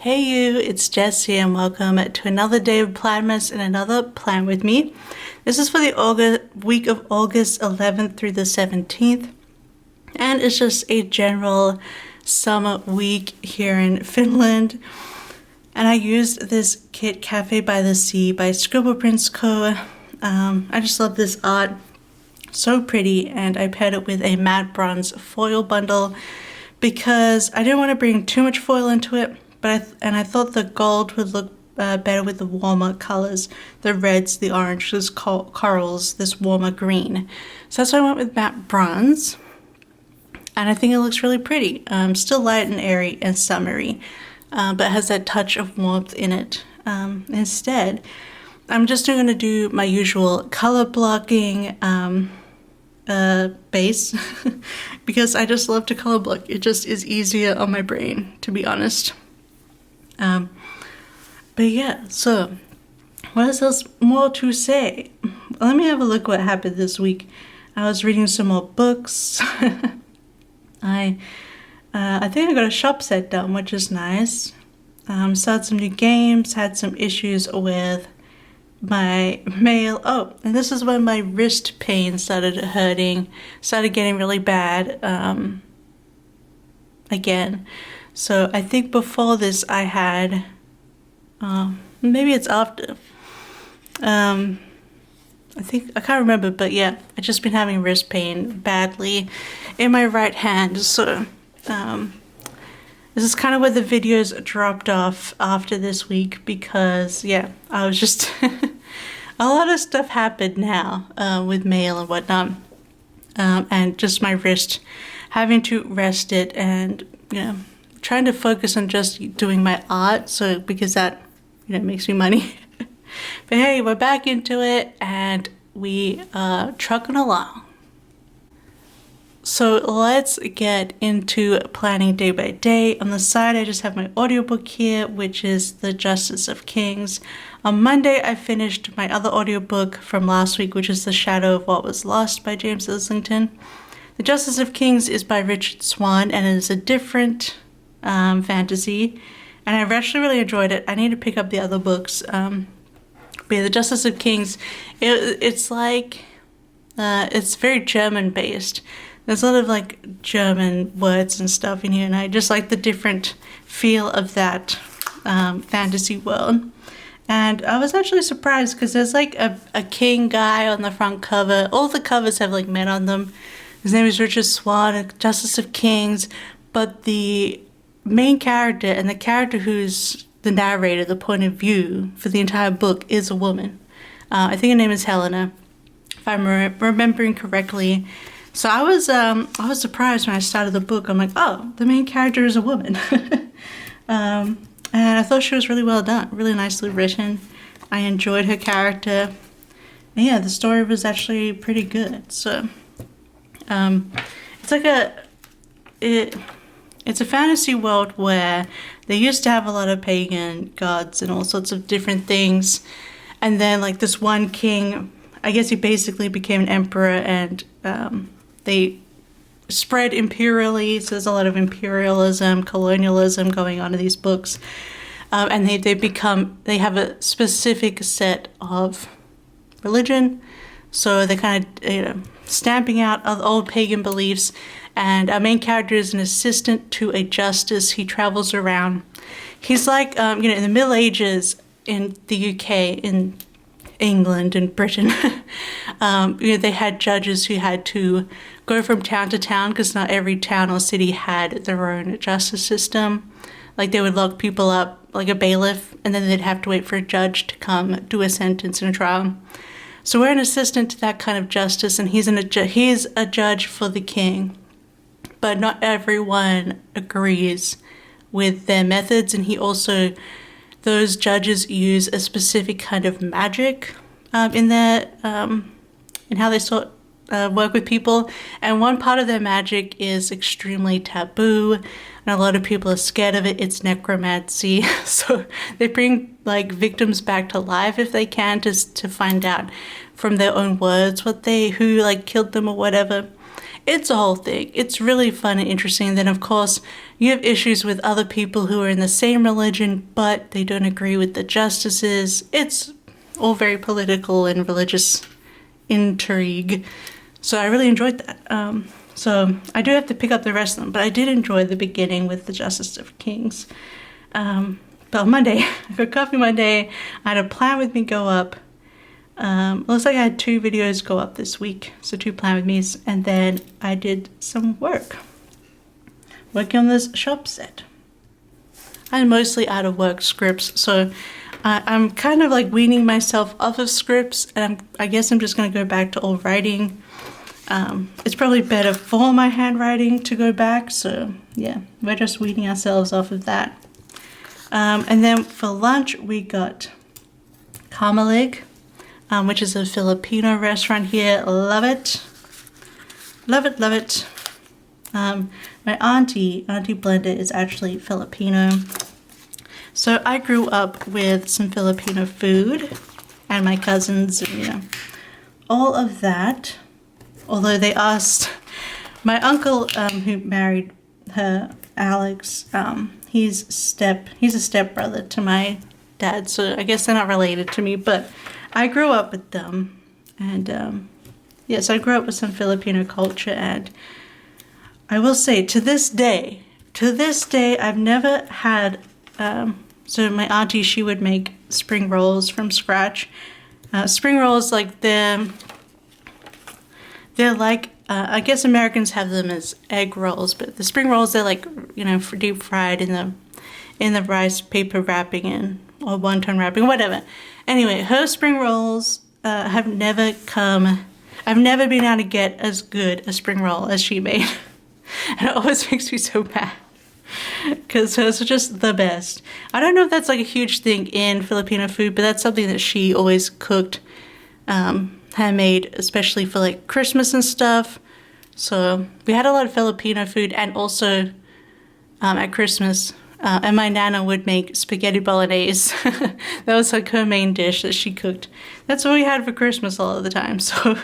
Hey you, it's Jess here and welcome to another day of Planmas and another plan with me. This is for the week of August 11th through the 17th, and it's just a general summer week here in Finland. And I used this kit Cafe by the Sea by Scribble Prints Co. I just love this art, so pretty, and I paired it with a matte bronze foil bundle because I didn't want to bring too much foil into it. But I thought the gold would look better with the warmer colors, the reds, the orange, this corals, this warmer green. So that's why I went with matte bronze, and I think it looks really pretty. Still light and airy and summery, but has that touch of warmth in it. Instead, I'm just going to do my usual color blocking base because I just love to color block. It just is easier on my brain, to be honest. But yeah, so what is there more to say? Let me have a look what happened this week. I was reading some more books. I think I got a shop set done, which is nice. Started some new games, had some issues with my mail. Oh, and this is when my wrist pain started hurting, started getting really bad again. So I think before this I had, maybe it's after, I can't remember, but yeah, I've just been having wrist pain badly in my right hand. So this is kind of where the videos dropped off after this week because yeah, I was just, a lot of stuff happened now with mail and whatnot, and just my wrist, having to rest it and, you know, trying to focus on just doing my art, so because that, you know, makes me money. But hey, we're back into it and we are trucking along. So let's get into planning day by day. On the side I just have my audiobook here, which is The Justice of Kings. On Monday I finished my other audiobook from last week, which is The Shadow of What Was Lost by James Islington. The Justice of Kings is by Richard Swan and it is a different fantasy, and I actually really enjoyed it. I need to pick up the other books. But yeah, The Justice of Kings, it's like, it's very German based. There's a lot of like German words and stuff in here, and I just like the different feel of that fantasy world. And I was actually surprised because there's like a king guy on the front cover. All the covers have like men on them. His name is Richard Swan, and Justice of Kings, but the main character and the character who's the narrator, the point of view for the entire book, is a woman. I think her name is Helena, if I'm remembering correctly. So I was surprised when I started the book. I'm like, oh, the main character is a woman. And I thought she was really well done, really nicely written. I enjoyed her character. And yeah, the story was actually pretty good. So it's like it's a fantasy world where they used to have a lot of pagan gods and all sorts of different things. And then like this one king, I guess he basically became an emperor, and they spread imperially. So there's a lot of imperialism, colonialism going on in these books. And they have a specific set of religion. So they're kind of, you know, stamping out of old pagan beliefs. And our main character is an assistant to a justice. He travels around. He's like, you know, in the Middle Ages in the UK, in England and Britain, you know, they had judges who had to go from town to town because not every town or city had their own justice system. Like they would lock people up like a bailiff, and then they'd have to wait for a judge to come do a sentence and a trial. So we're an assistant to that kind of justice, and he's a judge for the king. But not everyone agrees with their methods, and those judges use a specific kind of magic in how they work with people. And one part of their magic is extremely taboo, and a lot of people are scared of it. It's necromancy. So they bring like victims back to life if they can, to find out from their own words who like killed them or whatever. it's a whole thing. It's really fun and interesting. And then, of course, you have issues with other people who are in the same religion, but they don't agree with the justices. It's all very political and religious intrigue. So I really enjoyed that. So I do have to pick up the rest of them, but I did enjoy the beginning with the Justice of Kings. But on Monday, I got Coffee Monday. I had a Plan With Me go up. Looks like I had 2 videos go up this week, so 2 Plan With Me's, and then I did some working on this shop set. I'm mostly out of work scripts, so I'm kind of like weaning myself off of scripts, and I guess I'm just going to go back to all writing. It's probably better for my handwriting to go back, so yeah, we're just weaning ourselves off of that. And then for lunch we got Carlea, which is a Filipino restaurant here. Love it. Love it, love it. My Auntie Blender is actually Filipino. So I grew up with some Filipino food and my cousins, you know, all of that. Although they asked, my uncle who married her, Alex, he's a stepbrother to my dad, so I guess they're not related to me, but I grew up with them. And yes, I grew up with some Filipino culture, and I will say to this day, I've never had, so my auntie, she would make spring rolls from scratch. Spring rolls, like they're like, I guess Americans have them as egg rolls, but the spring rolls, they're like, you know, deep fried in the rice paper wrapping or wonton wrapping, whatever. Anyway, her spring rolls I've never been able to get as good a spring roll as she made. And it always makes me so mad, because hers are just the best. I don't know if that's like a huge thing in Filipino food, but that's something that she always cooked, handmade, especially for like Christmas and stuff. So we had a lot of Filipino food, and also at Christmas, and my nana would make spaghetti bolognese. That was like her main dish that she cooked. That's what we had for Christmas all of the time. So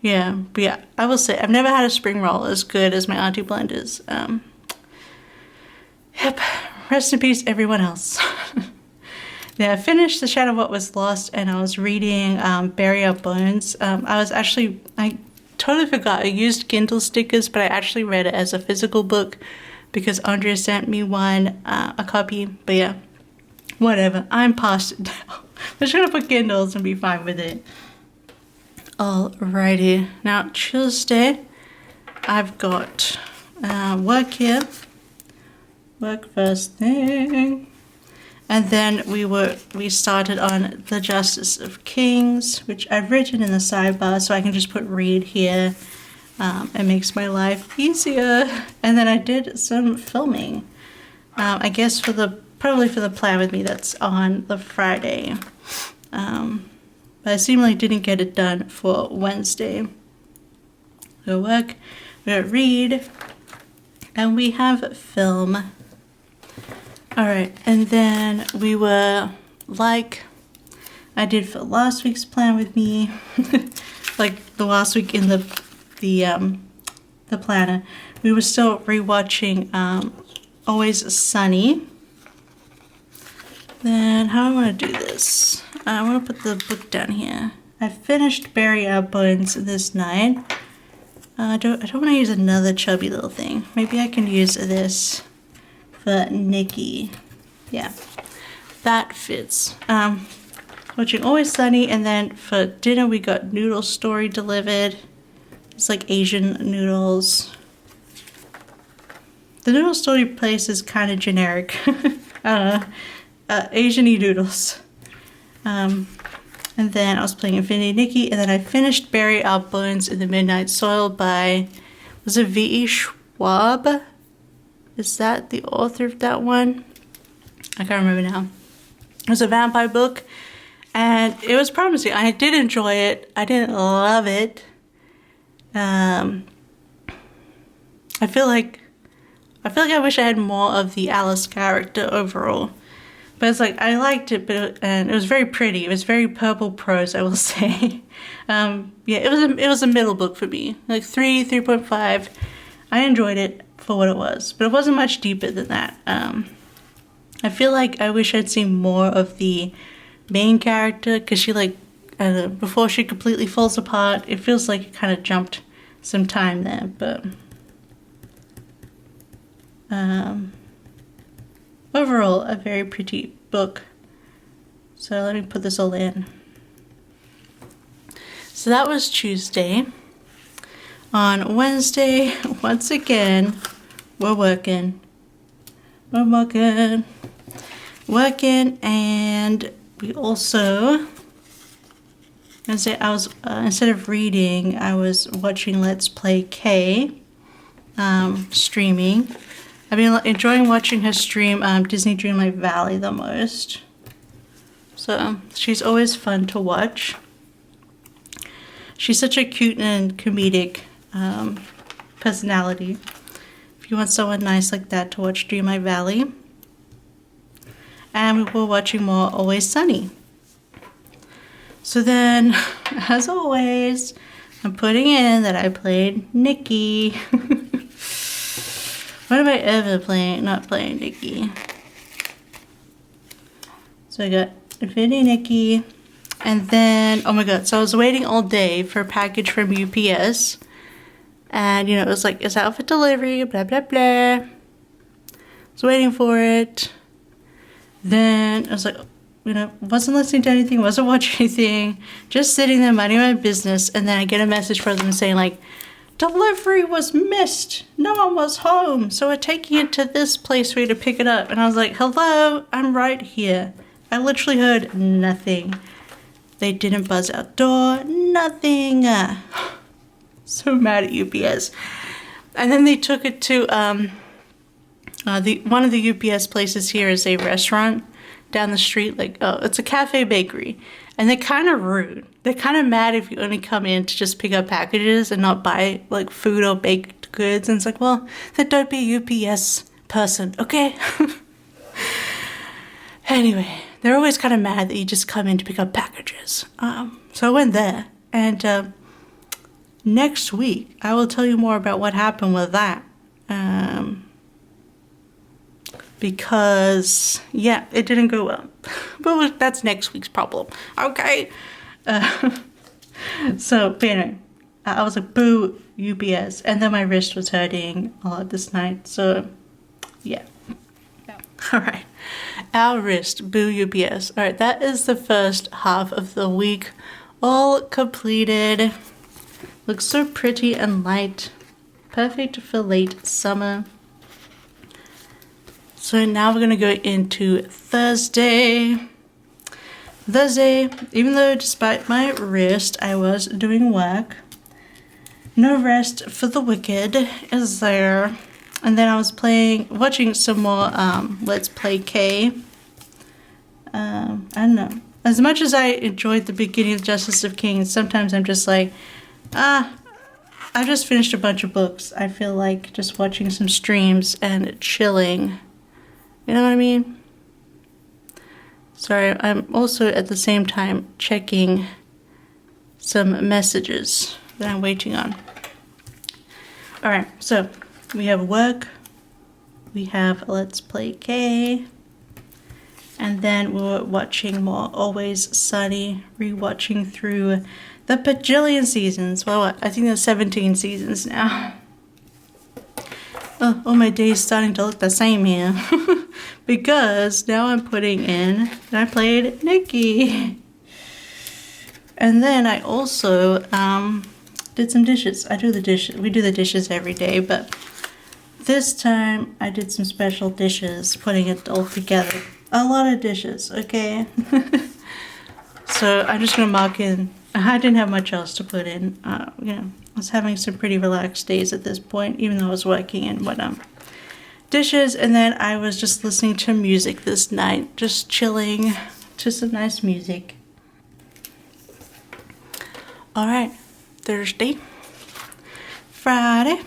yeah, but yeah, I will say I've never had a spring roll as good as my Auntie Blender's. Yep, rest in peace everyone else. Yeah, I finished The Shadow of What Was Lost, and I was reading Bury Our Bones. I totally forgot. I used Kindle stickers, but I actually read it as a physical book because Andrea sent me a copy. But yeah, whatever. I'm past it now. I'm just gonna put Kindles and be fine with it. Alrighty. Now, Tuesday, I've got work here. Work first thing. And then we started on The Justice of Kings, which I've written in the sidebar, so I can just put read here. It makes my life easier. And then I did some filming. I guess probably for the Plan With Me that's on the Friday. But I seemingly didn't get it done for Wednesday. So work, we read, and we have film. Alright, and then we were, like I did for last week's Plan With Me, like the last week in the planner, we were still rewatching Always Sunny. Then how do I want to do this? I want to put the book down here. I finished Bury Our Bones this night. I don't want to use another chubby little thing. Maybe I can use this for Nikki. Yeah, that fits. Watching Always Sunny, and then for dinner we got Noodle Story delivered. It's like Asian noodles. The Noodle Story place is kind of generic. I don't know. Asian-y noodles. And then I was playing Infinity Nikki, and then I finished Bury Our Bones in the Midnight Soil by, was it V.E. Schwab? Is that the author of that one? I can't remember now. It was a vampire book, and it was promising. I did enjoy it. I didn't love it. I feel like I wish I had more of the Alice character overall. But it's like, I liked it, and it was very pretty. It was very purple prose, I will say. Yeah, it was a middle book for me. Like 3.5. I enjoyed it for what it was, but it wasn't much deeper than that. I feel like I wish I'd seen more of the main character, because she like, before she completely falls apart, it feels like it kind of jumped some time there, but overall, a very pretty book. So let me put this all in. So that was Tuesday. On Wednesday, once again, we're working. We're working, and we also, Wednesday, I was, instead of reading, I was watching Let's Play Kay, streaming. I've been enjoying watching her stream Disney Dreamlight Valley the most. So she's always fun to watch. She's such a cute and comedic personality. If you want someone nice like that to watch Dreamlight Valley. And we were watching more Always Sunny. So then, as always, I'm putting in that I played Nikki. When am I ever not playing Nikki? So I got Infinity Nikki, and then, oh my god, so I was waiting all day for a package from UPS, and you know, it was like, it's out for delivery, blah blah blah. I was waiting for it. Then I was like, you know, wasn't listening to anything, wasn't watching anything, just sitting there minding my business, and then I get a message from them saying like, delivery was missed, no one was home, so we're taking it to this place for you to pick it up. And I was like, hello, I'm right here. I literally heard nothing. They didn't buzz out door, nothing. So mad at UPS. And then they took it to one of the UPS places here is a restaurant down the street. Like, oh, it's a cafe bakery, and they're kind of rude. They're kind of mad if you only come in to just pick up packages and not buy like food or baked goods. And it's like, well, then don't be a UPS person, okay? Anyway, they're always kind of mad that you just come in to pick up packages. So I went there, and next week I will tell you more about what happened with that. Because, yeah, it didn't go well. But that's next week's problem, okay? So, anyway, I was like, boo, UPS. And then my wrist was hurting a lot this night. So, yeah. Alright. Our wrist, boo, UPS. Alright, that is the first half of the week. All completed. Looks so pretty and light. Perfect for late summer. So now we're going to go into Thursday. Thursday, even though despite my wrist, I was doing work. No rest for the wicked is there. And then I was watching some more Let's Play Kay. I don't know. As much as I enjoyed the beginning of Justice of Kings, sometimes I'm just like, I just finished a bunch of books. I feel like just watching some streams and chilling. You know what I mean? Sorry, I'm also at the same time checking some messages that I'm waiting on. Alright, so we have work, we have Let's Play Kay, and then we're watching more Always Sunny, rewatching through the bajillion seasons. Well, I think there's 17 seasons now. Oh, my day's starting to look the same here. Because now I'm putting in that I played Nikki. And then I also did some dishes. I do the dishes. We do the dishes every day, but this time I did some special dishes, putting it all together. A lot of dishes, okay? So I'm just gonna mark in. I didn't have much else to put in. You know, I was having some pretty relaxed days at this point, even though I was working and whatnot. Dishes, and then I was just listening to music this night, just chilling to some nice music. Alright, Thursday, Friday.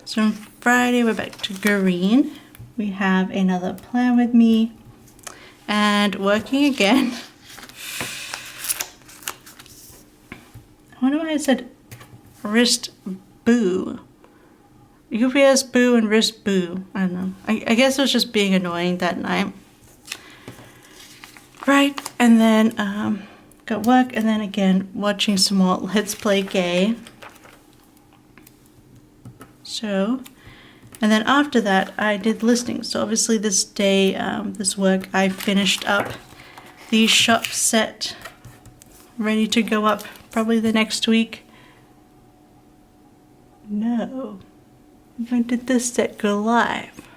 So on Friday we're back to green. we have another plan with me and working again. I wonder why I said wrist boo. UPS boo and wrist boo. I don't know. I guess it was just being annoying that night. Right, and then got work, and then again watching some more Let's Play Gay. So, and then after that I did listings. So obviously this day, this work, I finished up the shop set, ready to go up probably the next week. No. When did this set go live?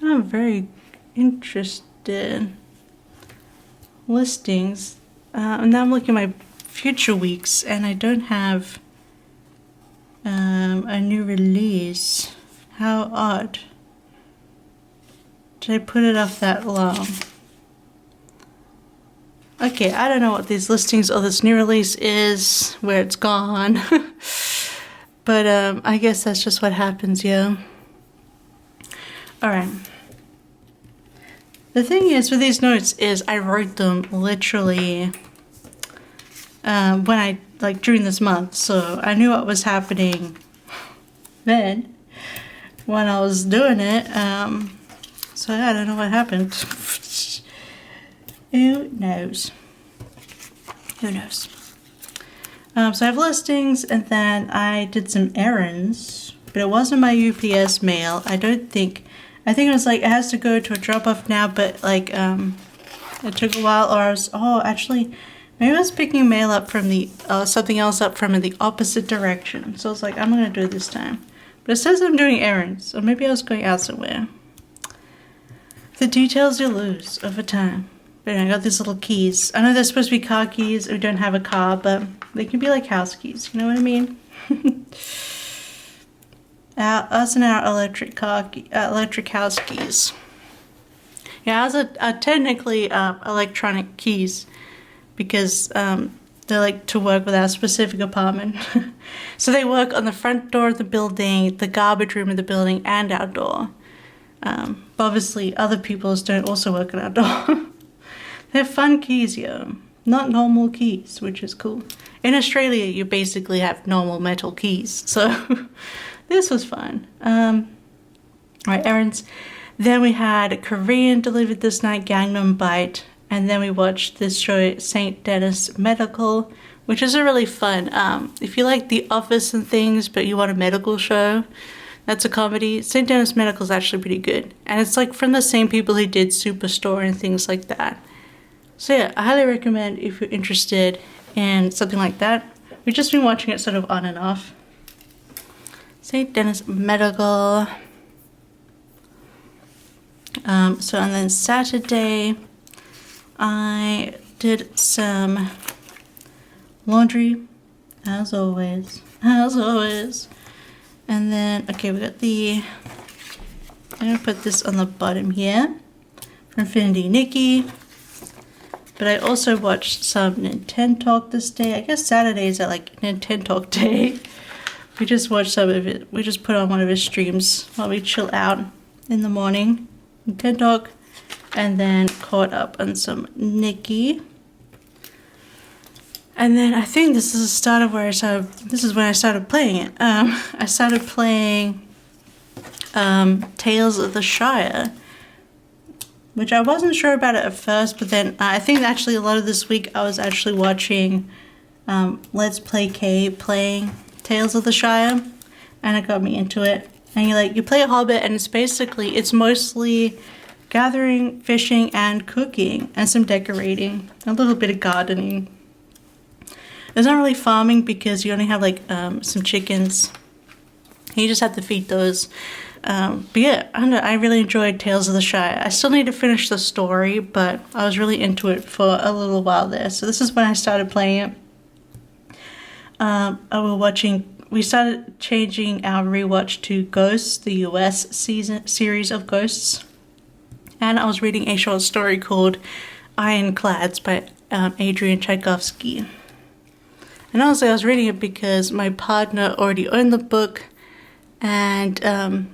I'm very interested. Listings. And now I'm looking at my future weeks and I don't have a new release. How odd. Did I put it off that long? Okay, I don't know what these listings or this new release is, where it's gone. But I guess that's just what happens, yeah. Alright. The thing is with these notes is I wrote them literally during this month, so I knew what was happening then when I was doing it. So I don't know what happened. Who knows? Who knows? So I have listings, and then I did some errands, but it wasn't my UPS mail. I think it was like it has to go to a drop-off now, but like it took a while, or actually maybe I was picking mail up from the something else up from in the opposite direction. So I was like, I'm gonna do it this time. But it says I'm doing errands, or maybe I was going out somewhere. The details you lose over time. But I got these little keys. I know they're supposed to be car keys. We don't have a car, but they can be like house keys. You know what I mean? Us and our electric house keys. Yeah, ours are technically electronic keys because they like to work with our specific apartment. So they work on the front door of the building, the garbage room of the building, and our door. But obviously, other people's don't also work on our door. They're fun keys, yo. Not normal keys, which is cool. In Australia, you basically have normal metal keys, so this was fun. Alright, errands. Then we had Korean delivered this night, Gangnam Bite, and then we watched this show, St. Denis Medical, which is a really fun. If you like The Office and things, but you want a medical show, that's a comedy. St. Denis Medical is actually pretty good, and it's like from the same people who did Superstore and things like that. So yeah, I highly recommend if you're interested in something like that. We've just been watching it sort of on and off. St. Denis Medical. So and then Saturday, I did some laundry, as always. And then, okay, we got I'm gonna put this on the bottom here, from Infinity Nikki. But I also watched some Nintendo this day. I guess Saturdays are like Nintendo day. We just watched some of it. We just put on one of his streams while we chill out in the morning. Nintendo. And then caught up on some Nikki. And then I think this is the start of where this is when I started playing it. I started playing Tales of the Shire, which I wasn't sure about it at first, but then I think actually a lot of this week I was actually watching Let's Play Kay playing Tales of the Shire, and it got me into it. And you play a hobbit, and it's mostly gathering, fishing, and cooking, and some decorating, a little bit of gardening. It's not really farming because you only have like some chickens. You just have to feed those. But yeah, I don't know, I really enjoyed Tales of the Shire. I still need to finish the story, but I was really into it for a little while there. So this is when I started playing it. We started changing our rewatch to Ghosts, the US series of Ghosts. And I was reading a short story called Ironclads by Adrian Tchaikovsky. And honestly, I was reading it because my partner already owned the book. And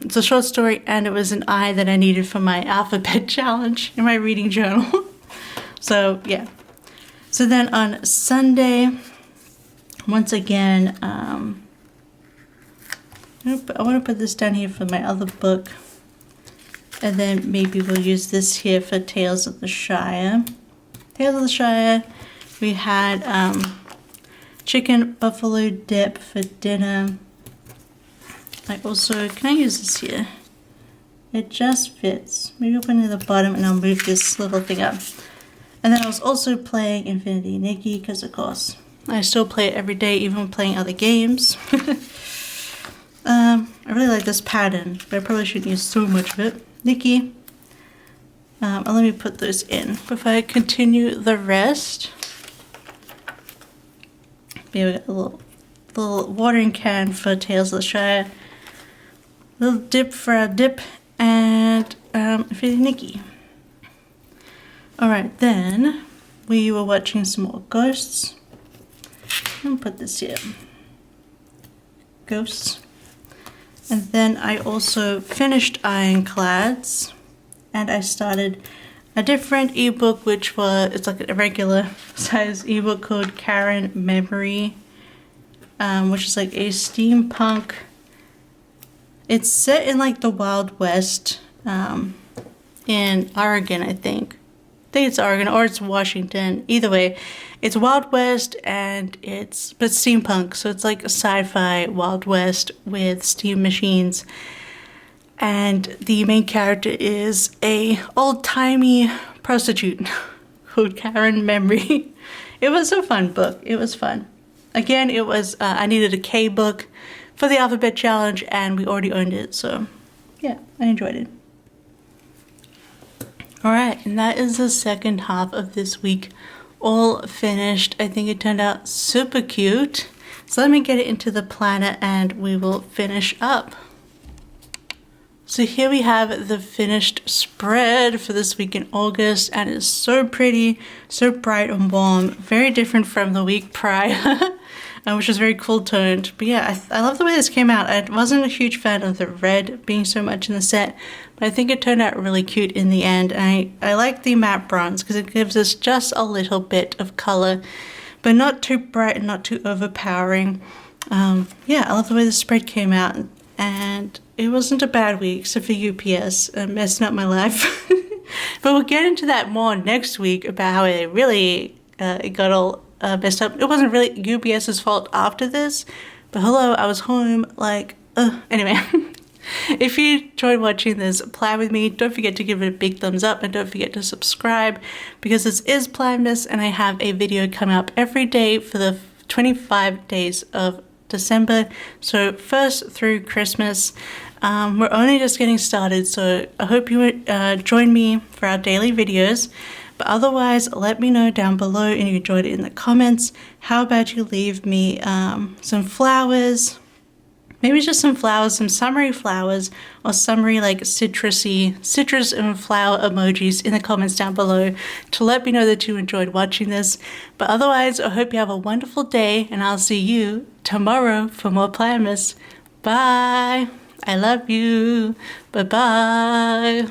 it's a short story, and it was an eye that I needed for my alphabet challenge in my reading journal. So yeah. So then on Sunday, once again, I want to put this down here for my other book. And then maybe we'll use this here for Tales of the Shire. Tales of the Shire, we had chicken buffalo dip for dinner. I also, can I use this here? It just fits. Maybe I'll put it at the bottom and I'll move this little thing up. And then I was also playing Infinity Nikki because of course I still play it every day, even when playing other games. I really like this pattern, but I probably shouldn't use so much of it. Nikki. And let me put those in before I continue the rest. Here we got a little watering can for Tales of the Shire. Little dip for our dip, and Infinity Nikki. Alright, then we were watching some more Ghosts. I'll put this here. Ghosts. And then I also finished Ironclads, and I started a different ebook, which was, it's like a regular size ebook called Karen Memory, which is like a steampunk. It's set in like the Wild West, in Oregon, I think. I think it's Oregon or it's Washington. Either way, it's Wild West but it's steampunk. So it's like a sci-fi Wild West with steam machines. And the main character is a old-timey prostitute called Karen Memory. It was a fun book. It was fun. Again, it was, I needed a K book for the alphabet challenge, and we already owned it, so yeah, I enjoyed it. Alright, and that is the second half of this week all finished. I think it turned out super cute. So let me get it into the planner and we will finish up. So here we have the finished spread for this week in August, and it's so pretty, so bright and warm, very different from the week prior. Which is very cool toned. But yeah, I love the way this came out. I wasn't a huge fan of the red being so much in the set, but I think it turned out really cute in the end. And I like the matte bronze because it gives us just a little bit of color, but not too bright and not too overpowering. Yeah, I love the way the spread came out, and it wasn't a bad week except for UPS messing up my life. But we'll get into that more next week about how it really it got all messed up. It wasn't really UPS's fault after this, but hello, I was home like, anyway. If you enjoyed watching this plan with me, don't forget to give it a big thumbs up and don't forget to subscribe, because this is Planmas and I have a video coming up every day for the 25 days of December, so first through Christmas. We're only just getting started, so I hope you would join me for our daily videos. But otherwise, let me know down below and you enjoyed it in the comments. How about you leave me some flowers, maybe just some flowers, some summery flowers, or summery like citrus and flower emojis in the comments down below to let me know that you enjoyed watching this. But otherwise, I hope you have a wonderful day, and I'll see you tomorrow for more Planmas. Bye! I love you. Bye-bye.